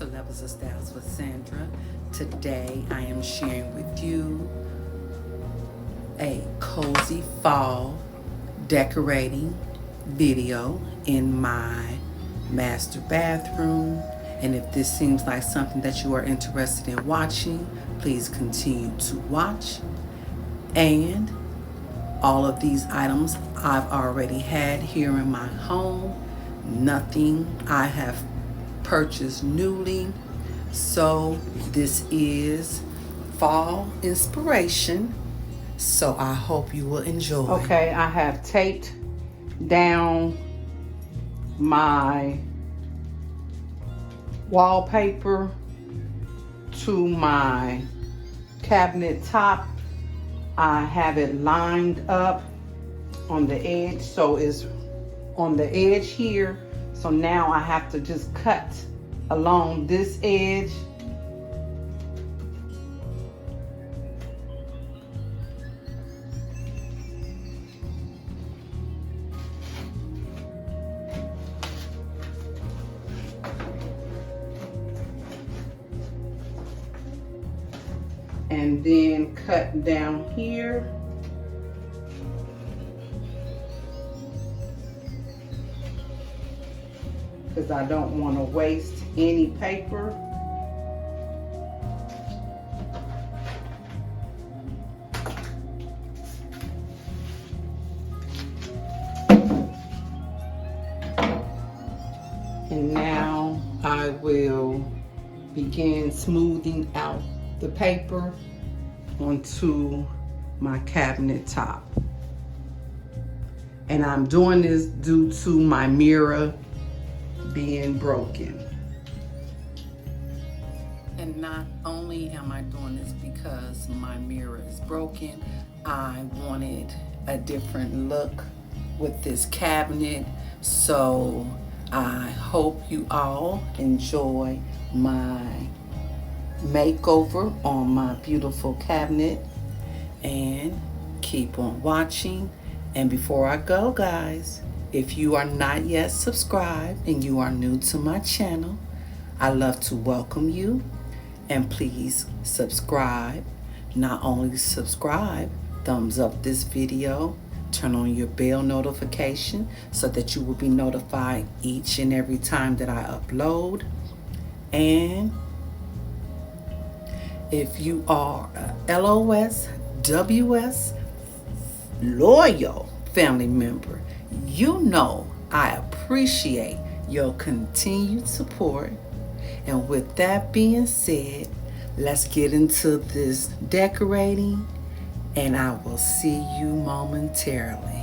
to Levels of Styles with Sandra. Today I am sharing with you a cozy fall decorating video in my master bathroom. And if this seems like something that you are interested in watching, please continue to watch. And all of these items I've already had here in my home. Nothing I have purchased newly. So this is fall inspiration. So I hope you will enjoy. Okay, I have taped down my wallpaper to my cabinet top. I have it lined up on the edge, so it's on the edge here. So now I have to just cut along this edge. And then cut down here. Because I don't want to waste any paper. And now I will begin smoothing out the paper onto my cabinet top. And I'm doing this due to my mirror being broken. And not only am I doing this because my mirror is broken, I wanted a different look with this cabinet. So I hope you all enjoy my makeover on my beautiful cabinet, and keep on watching. And before I go, guys, if you are not yet subscribed and you are new to my channel, I love to welcome you, and please subscribe. Not only subscribe, thumbs up this video, turn on your bell notification so that you will be notified each and every time that I upload. And if you are a LOS, WS, loyal family member, you know I appreciate your continued support. And with that being said, let's get into this decorating, and I will see you momentarily.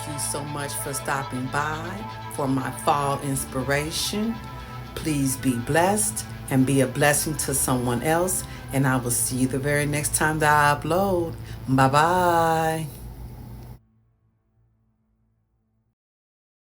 you so much for stopping by for my fall inspiration. Please be blessed and be a blessing to someone else. And I will see you the very next time that I upload. Bye-bye.